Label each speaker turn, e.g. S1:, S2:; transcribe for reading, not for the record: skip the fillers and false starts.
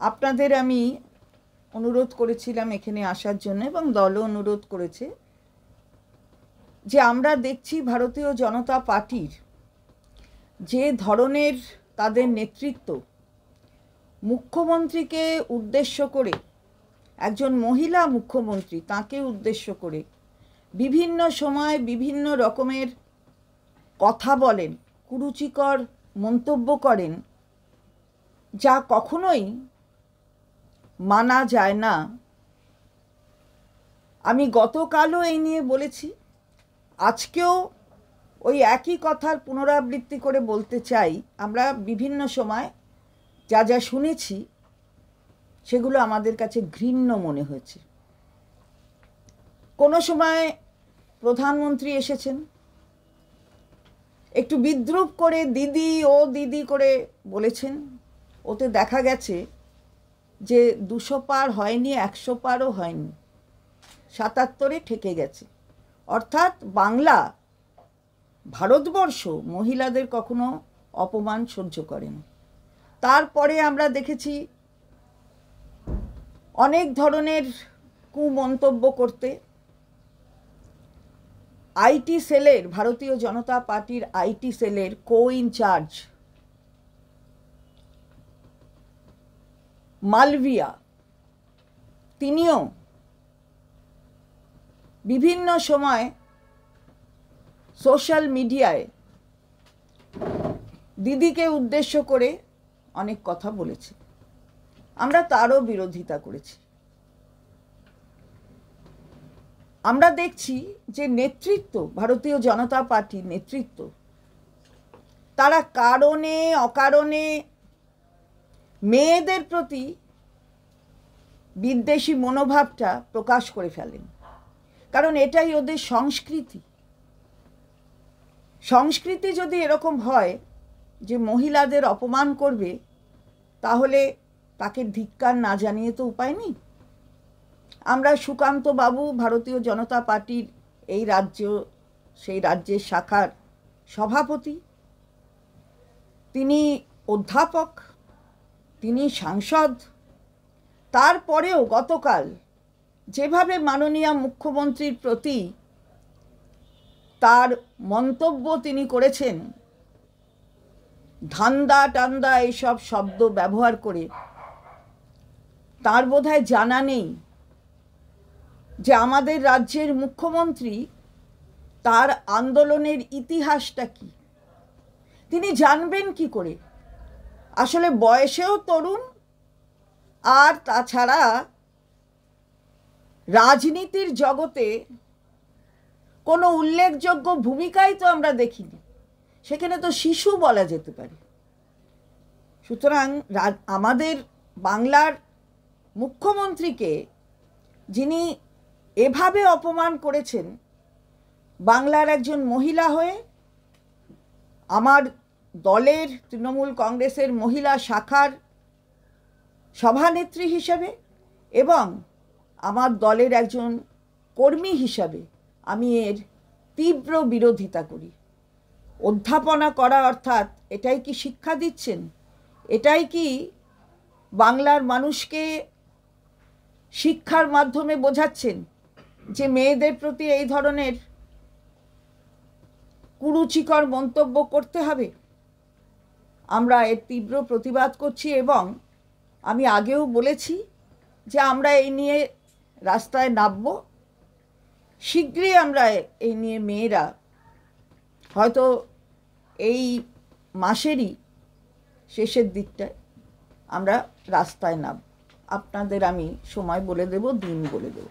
S1: আপনাদের আমি অনুরোধ করেছিলাম এখানে আসার জন্য এবং দলও অনুরোধ করেছে যে আমরা দেখছি ভারতীয় জনতা পার্টির যে ধরনের তাদের নেতৃত্ব, মুখ্যমন্ত্রীকে উদ্দেশ্য করে, একজন মহিলা মুখ্যমন্ত্রী তাকে উদ্দেশ্য করে বিভিন্ন সময় বিভিন্ন রকমের কথা বলেন, কুরুচিকর মন্তব্য করেন, যা কখনোই মানা যায় না। আমি গতকালও এই নিয়ে বলেছি, আজকেও ওই একই কথার পুনরাবৃত্তি করে বলতে চাই। আমরা বিভিন্ন সময় যা যা শুনেছি সেগুলো আমাদের কাছে ঘৃণ্য মনে হয়েছে। কোনো সময় প্রধানমন্ত্রী এসেছেন, একটু বিদ্রূপ করে দিদি ও দিদি করে বলেছেন, ওতে দেখা গেছে যে 200 পার হয়নি, 100 পারও হয়নি, 77-এ ঠেকে গেছে। অর্থাৎ বাংলা, ভারতবর্ষ মহিলাদের কখনো অপমান সহ্য করে না। তারপরে আমরা দেখেছি অনেক ধরনের কুমন্তব্য করতে। আইটি সেলের, ভারতীয় জনতা পার্টির আইটি সেলের ইনচার্জ মালভিয়া, তিনিও বিভিন্ন সময় সোশ্যাল মিডিয়ায় দিদিকে উদ্দেশ্য করে অনেক কথা বলেছে। আমরা তারও বিরোধিতা করেছি। আমরা দেখছি যে নেতৃত্ব, ভারতীয় জনতা পার্টির নেতৃত্ব, তারা কারণে অকারণে মেয়েদের প্রতি বিদ্বেষী মনোভাবটা প্রকাশ করে ফেলেন। কারণ এটাই ওদের সংস্কৃতি। সংস্কৃতি যদি এরকম হয় যে মহিলাদের অপমান করবে, তাহলে তাকে ধিক্কার না জানিয়ে তো উপায় নেই। আমরা সুকান্ত বাবু, ভারতীয় জনতা পার্টির এই রাজ্য, সেই রাজ্যের শাখার সভাপতি, তিনি অধ্যাপক, তিনি সাংসদ। তারপরেও গতকাল যেভাবে মাননীয় মুখ্যমন্ত্রীর প্রতি তার মন্তব্য তিনি করেছেন, ধান্দা টান্দা এইসব শব্দ ব্যবহার করে, তার বোধহয় জানা নেই যে আমাদের রাজ্যের মুখ্যমন্ত্রী, তার আন্দোলনের ইতিহাসটা কি। তিনি জানবেন কি করে? আসলে বয়সেও তরুণ, আর তাছাড়া রাজনীতির জগতে কোনো উল্লেখযোগ্য ভূমিকাই তো আমরা দেখিনি। সেখানে তো শিশু বলা যেতে পারে। সুতরাং আমাদের বাংলার মুখ্যমন্ত্রীকে যিনি এভাবে অপমান করেছেন, বাংলার একজন মহিলা হয়ে, আমার দলের, তৃণমূল কংগ্রেসের মহিলা শাখার সভানেত্রী হিসেবে এবং আমার দলের একজন কর্মী হিসাবে আমি এর তীব্র বিরোধিতা করি। অধ্যাপনা করা অর্থাৎ এটাই কি শিক্ষা দিচ্ছেন? এটাই কি বাংলার মানুষকে শিক্ষার মাধ্যমে বোঝাচ্ছেন যে মেয়েদের প্রতি এই ধরনের কুরুচিকর মন্তব্য করতে হবে? আমরা এর তীব্র প্রতিবাদ করছি এবং আমি আগেও বলেছি যে আমরা এই নিয়ে রাস্তায় নামব। শীঘ্রই আমরা এই নিয়ে মেয়েরা হয়তো এই মাসেরই শেষের দিকটায় আমরা রাস্তায় নামব। আপনাদের আমি সময় বলে দেব, দিন বলে দেব।